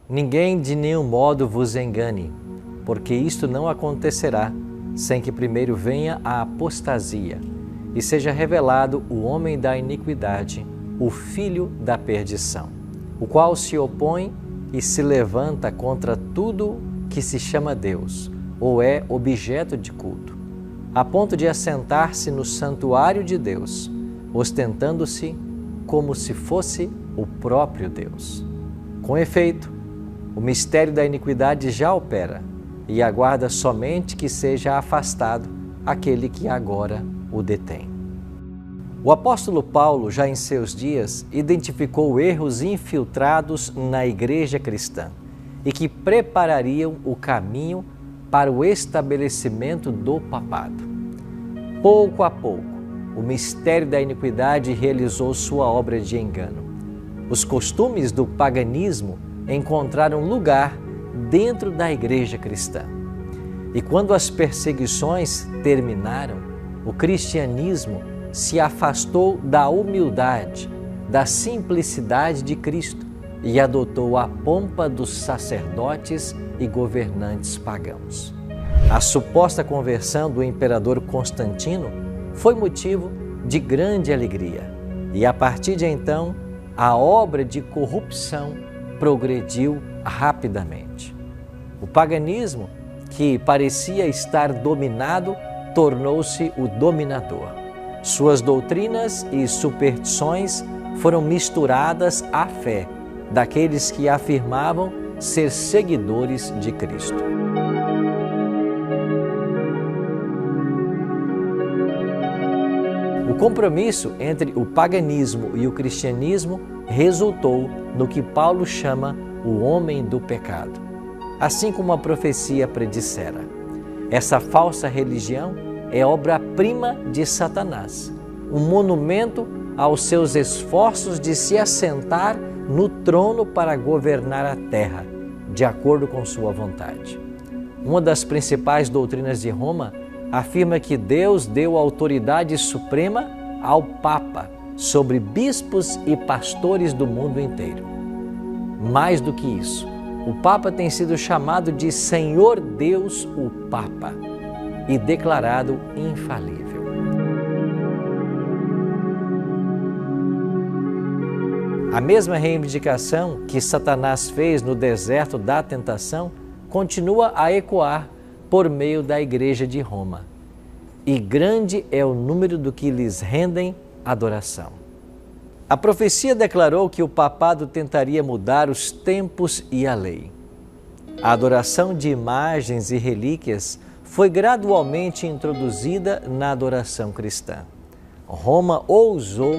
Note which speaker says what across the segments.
Speaker 1: Ninguém de nenhum modo vos engane, porque isto não acontecerá sem que primeiro venha a apostasia e seja revelado o homem da iniquidade, o filho da perdição, o qual se opõe e se levanta contra tudo que se chama Deus ou é objeto de culto, a ponto de assentar-se no santuário de Deus, ostentando-se como se fosse o próprio Deus. Com efeito, o mistério da iniquidade já opera e aguarda somente que seja afastado aquele que agora o detém. O apóstolo Paulo, já em seus dias, identificou erros infiltrados na igreja cristã e que preparariam o caminho para o estabelecimento do papado. Pouco a pouco, o mistério da iniquidade realizou sua obra de engano. Os costumes do paganismo encontraram lugar dentro da igreja cristã. E quando as perseguições terminaram, o cristianismo se afastou da humildade, da simplicidade de Cristo e adotou a pompa dos sacerdotes e governantes pagãos. A suposta conversão do imperador Constantino foi motivo de grande alegria e, a partir de então, a obra de corrupção progrediu rapidamente. O paganismo, que parecia estar dominado, tornou-se o dominador. Suas doutrinas e superstições foram misturadas à fé daqueles que afirmavam ser seguidores de Cristo. O compromisso entre o paganismo e o cristianismo resultou no que Paulo chama o homem do pecado, assim como a profecia predissera. Essa falsa religião é obra-prima de Satanás, um monumento aos seus esforços de se assentar no trono para governar a terra, de acordo com sua vontade. Uma das principais doutrinas de Roma afirma que Deus deu autoridade suprema ao Papa sobre bispos e pastores do mundo inteiro. Mais do que isso, o Papa tem sido chamado de Senhor Deus o Papa e declarado infalível. A mesma reivindicação que Satanás fez no deserto da tentação continua a ecoar por meio da Igreja de Roma. E grande é o número do que lhes rendem adoração. A profecia declarou que o papado tentaria mudar os tempos e a lei. A adoração de imagens e relíquias foi gradualmente introduzida na adoração cristã. Roma ousou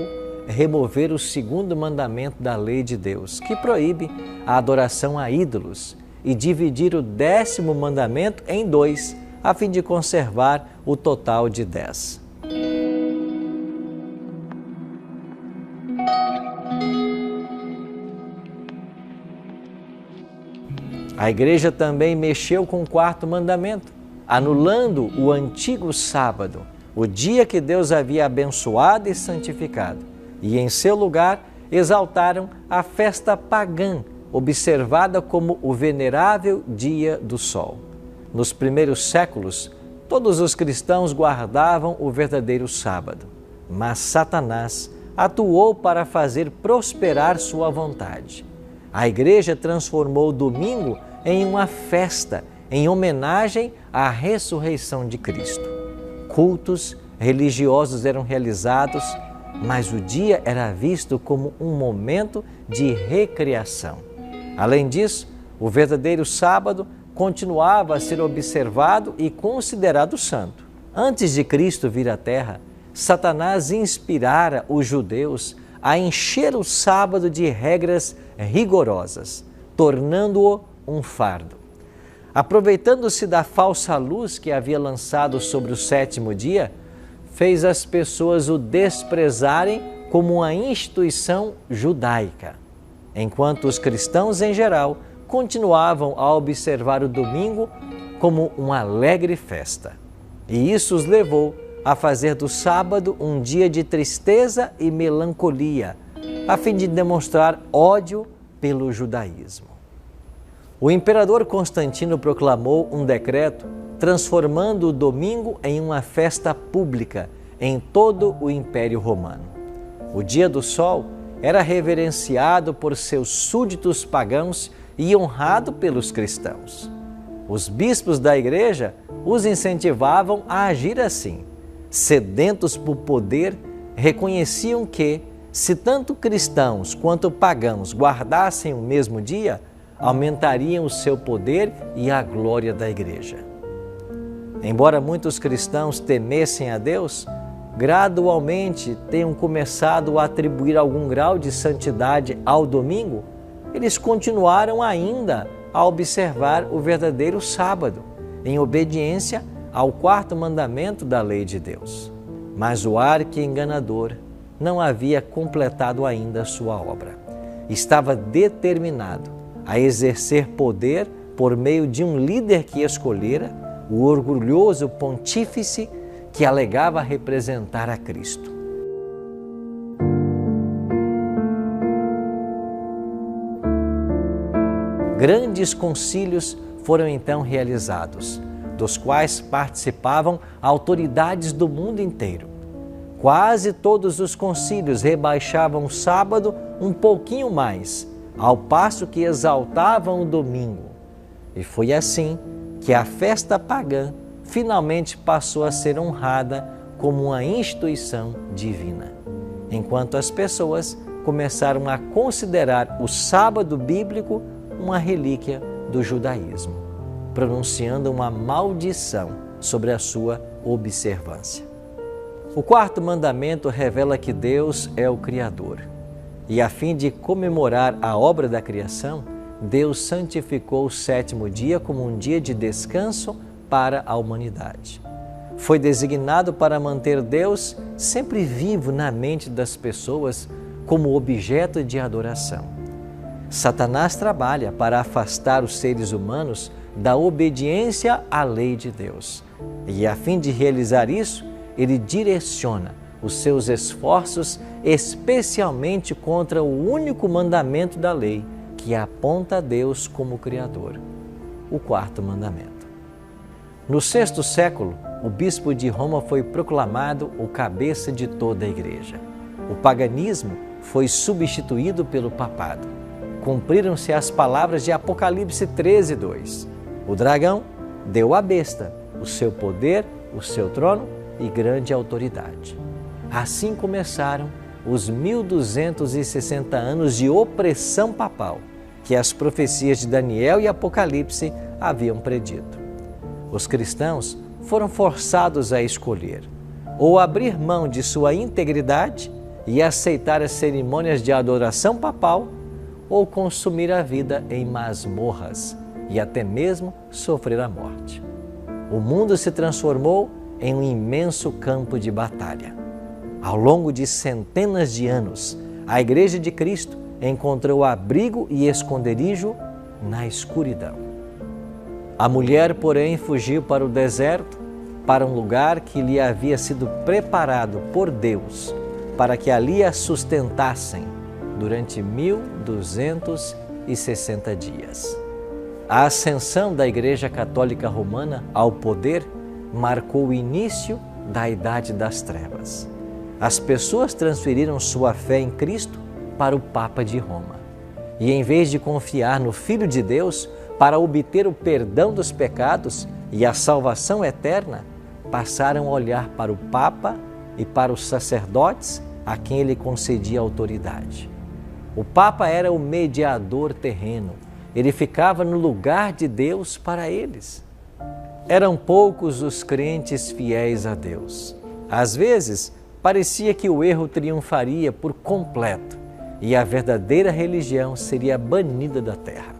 Speaker 1: remover o segundo mandamento da lei de Deus, que proíbe a adoração a ídolos, e dividir o 10º mandamento em 2, a fim de conservar o total de 10. A igreja também mexeu com o 4º mandamento, anulando o antigo sábado, o dia que Deus havia abençoado e santificado, e em seu lugar exaltaram a festa pagã, observada como o venerável dia do sol. Nos primeiros séculos, todos os cristãos guardavam o verdadeiro sábado, mas Satanás atuou para fazer prosperar sua vontade. A igreja transformou o domingo em uma festa em homenagem à ressurreição de Cristo. Cultos religiosos eram realizados, mas o dia era visto como um momento de recreação. Além disso, o verdadeiro sábado continuava a ser observado e considerado santo. Antes de Cristo vir à Terra, Satanás inspirara os judeus a encher o sábado de regras rigorosas, tornando-o um fardo. Aproveitando-se da falsa luz que havia lançado sobre o 7º dia, fez as pessoas o desprezarem como uma instituição judaica, enquanto os cristãos em geral continuavam a observar o domingo como uma alegre festa. E isso os levou a fazer do sábado um dia de tristeza e melancolia, a fim de demonstrar ódio pelo judaísmo. O imperador Constantino proclamou um decreto transformando o domingo em uma festa pública em todo o Império Romano. O dia do sol era reverenciado por seus súditos pagãos e honrado pelos cristãos. Os bispos da igreja os incentivavam a agir assim. Sedentos por poder, reconheciam que, se tanto cristãos quanto pagãos guardassem o mesmo dia, aumentariam o seu poder e a glória da igreja. Embora muitos cristãos temessem a Deus, gradualmente tenham começado a atribuir algum grau de santidade ao domingo, eles continuaram ainda a observar o verdadeiro sábado, em obediência ao quarto mandamento da lei de Deus. Mas o arqui-enganador não havia completado ainda a sua obra. Estava determinado a exercer poder por meio de um líder que escolhera, o orgulhoso pontífice que alegava representar a Cristo. Grandes concílios foram então realizados, dos quais participavam autoridades do mundo inteiro. Quase todos os concílios rebaixavam o sábado um pouquinho mais, ao passo que exaltavam o domingo. E foi assim que a festa pagã finalmente passou a ser honrada como uma instituição divina, enquanto as pessoas começaram a considerar o sábado bíblico uma relíquia do judaísmo, pronunciando uma maldição sobre a sua observância. O quarto mandamento revela que Deus é o Criador, e a fim de comemorar a obra da criação, Deus santificou o sétimo dia como um dia de descanso para a humanidade. Foi designado para manter Deus sempre vivo na mente das pessoas como objeto de adoração. Satanás trabalha para afastar os seres humanos da obediência à lei de Deus. E a fim de realizar isso, ele direciona os seus esforços especialmente contra o único mandamento da lei, que aponta a Deus como Criador, o quarto mandamento. No VI século, o bispo de Roma foi proclamado o cabeça de toda a igreja. O paganismo foi substituído pelo papado. Cumpriram-se as palavras de Apocalipse 13:2. O dragão deu à besta o seu poder, o seu trono e grande autoridade. Assim começaram os 1260 anos de opressão papal que as profecias de Daniel e Apocalipse haviam predito. Os cristãos foram forçados a escolher ou abrir mão de sua integridade e aceitar as cerimônias de adoração papal, ou consumir a vida em masmorras e até mesmo sofrer a morte. O mundo se transformou em um imenso campo de batalha. Ao longo de centenas de anos, a Igreja de Cristo encontrou abrigo e esconderijo na escuridão. A mulher, porém, fugiu para o deserto, para um lugar que lhe havia sido preparado por Deus, para que ali a sustentassem durante 1260 dias. A ascensão da Igreja Católica Romana ao poder marcou o início da Idade das Trevas. As pessoas transferiram sua fé em Cristo para o Papa de Roma. E em vez de confiar no Filho de Deus para obter o perdão dos pecados e a salvação eterna, passaram a olhar para o Papa e para os sacerdotes a quem ele concedia autoridade. O Papa era o mediador terreno. Ele ficava no lugar de Deus para eles. Eram poucos os crentes fiéis a Deus. Às vezes, parecia que o erro triunfaria por completo e a verdadeira religião seria banida da terra.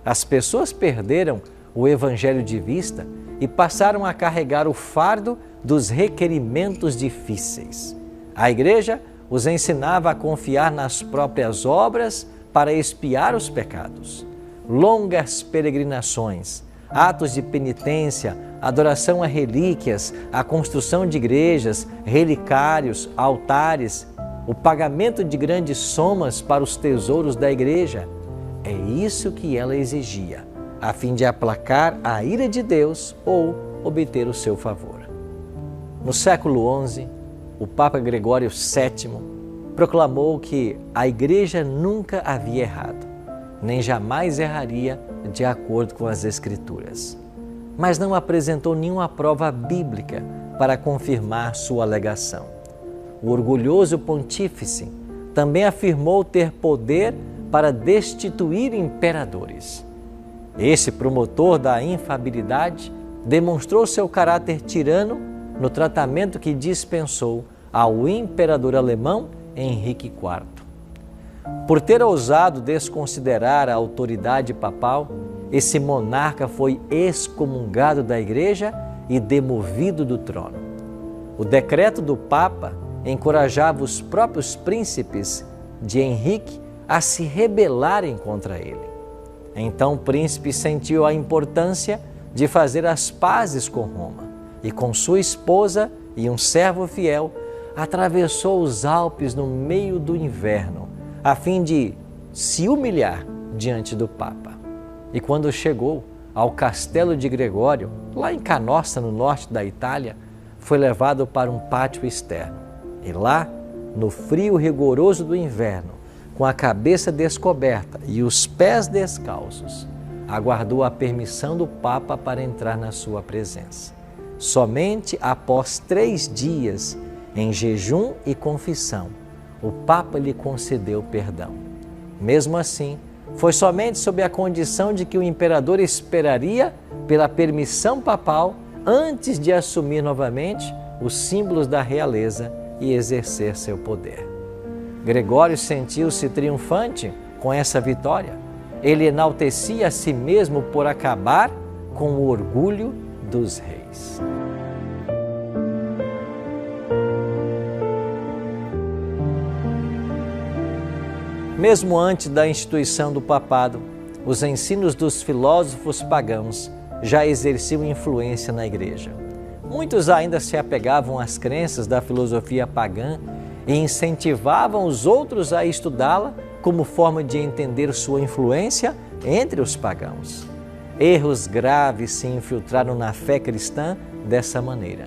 Speaker 1: As pessoas perderam o Evangelho de vista e passaram a carregar o fardo dos requerimentos difíceis. A Igreja os ensinava a confiar nas próprias obras para expiar os pecados. Longas peregrinações, atos de penitência, adoração a relíquias, a construção de igrejas, relicários, altares, o pagamento de grandes somas para os tesouros da igreja. É isso que ela exigia, a fim de aplacar a ira de Deus ou obter o seu favor. No século XI, o Papa Gregório VII proclamou que a Igreja nunca havia errado, nem jamais erraria de acordo com as Escrituras, mas não apresentou nenhuma prova bíblica para confirmar sua alegação. O orgulhoso pontífice também afirmou ter poder para destituir imperadores. Esse promotor da infabilidade demonstrou seu caráter tirano no tratamento que dispensou ao imperador alemão Henrique IV. Por ter ousado desconsiderar a autoridade papal, esse monarca foi excomungado da Igreja e demovido do trono. O decreto do Papa encorajava os próprios príncipes de Henrique a se rebelarem contra ele. Então o príncipe sentiu a importância de fazer as pazes com Roma e com sua esposa e um servo fiel atravessou os Alpes no meio do inverno a fim de se humilhar diante do Papa. E quando chegou ao castelo de Gregório, lá em Canossa, no norte da Itália, foi levado para um pátio externo. E lá, no frio rigoroso do inverno, com a cabeça descoberta e os pés descalços, aguardou a permissão do Papa para entrar na sua presença. Somente após 3 dias, em jejum e confissão, o Papa lhe concedeu perdão. Mesmo assim, foi somente sob a condição de que o imperador esperaria pela permissão papal antes de assumir novamente os símbolos da realeza e exercer seu poder. Gregório sentiu-se triunfante com essa vitória. Ele enaltecia a si mesmo por acabar com o orgulho dos reis. Mesmo antes da instituição do papado, os ensinos dos filósofos pagãos já exerciam influência na Igreja. Muitos ainda se apegavam às crenças da filosofia pagã e incentivavam os outros a estudá-la como forma de entender sua influência entre os pagãos. Erros graves se infiltraram na fé cristã dessa maneira.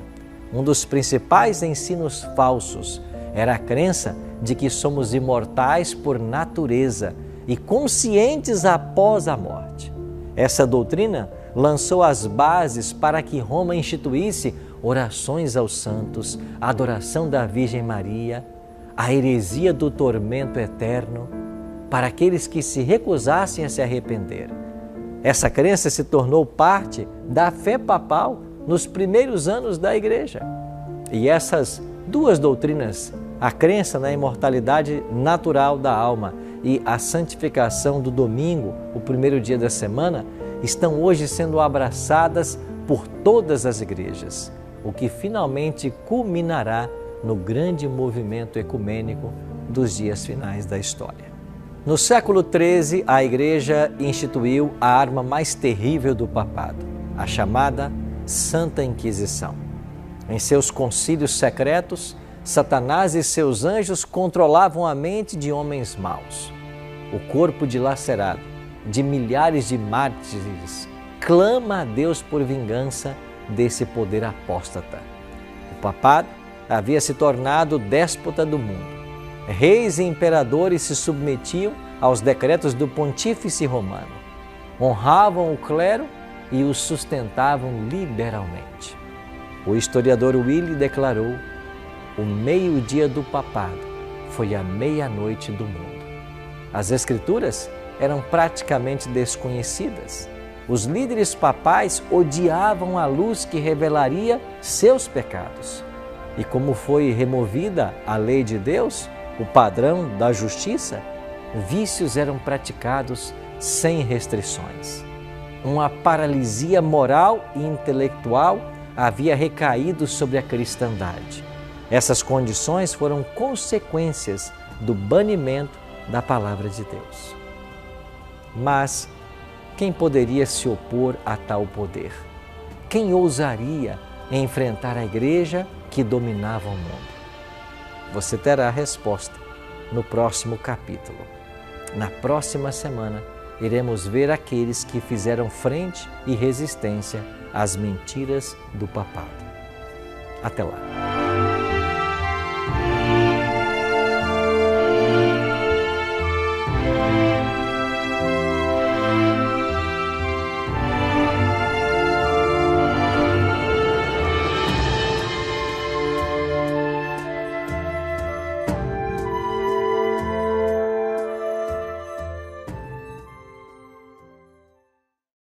Speaker 1: Um dos principais ensinos falsos era a crença de que somos imortais por natureza e conscientes após a morte. Essa doutrina lançou as bases para que Roma instituísse orações aos santos, a adoração da Virgem Maria, a heresia do tormento eterno, para aqueles que se recusassem a se arrepender. Essa crença se tornou parte da fé papal nos primeiros anos da Igreja. E essas duas doutrinas, a crença na imortalidade natural da alma e a santificação do domingo, o primeiro dia da semana, estão hoje sendo abraçadas por todas as igrejas, o que finalmente culminará no grande movimento ecumênico dos dias finais da história. No século XIII, a Igreja instituiu a arma mais terrível do papado, a chamada Santa Inquisição. Em seus concílios secretos, Satanás e seus anjos controlavam a mente de homens maus. O corpo dilacerado de milhares de mártires clama a Deus por vingança desse poder apóstata. O papado havia se tornado déspota do mundo. Reis e imperadores se submetiam aos decretos do pontífice romano, honravam o clero e o sustentavam liberalmente. O historiador Willi declarou: o meio-dia do papado foi a meia-noite do mundo. As Escrituras eram praticamente desconhecidas. Os líderes papais odiavam a luz que revelaria seus pecados. E como foi removida a lei de Deus, o padrão da justiça, vícios eram praticados sem restrições. Uma paralisia moral e intelectual havia recaído sobre a cristandade. Essas condições foram consequências do banimento da palavra de Deus. Mas quem poderia se opor a tal poder? Quem ousaria enfrentar a igreja que dominava o mundo? Você terá a resposta no próximo capítulo. Na próxima semana, iremos ver aqueles que fizeram frente e resistência às mentiras do papado. Até lá!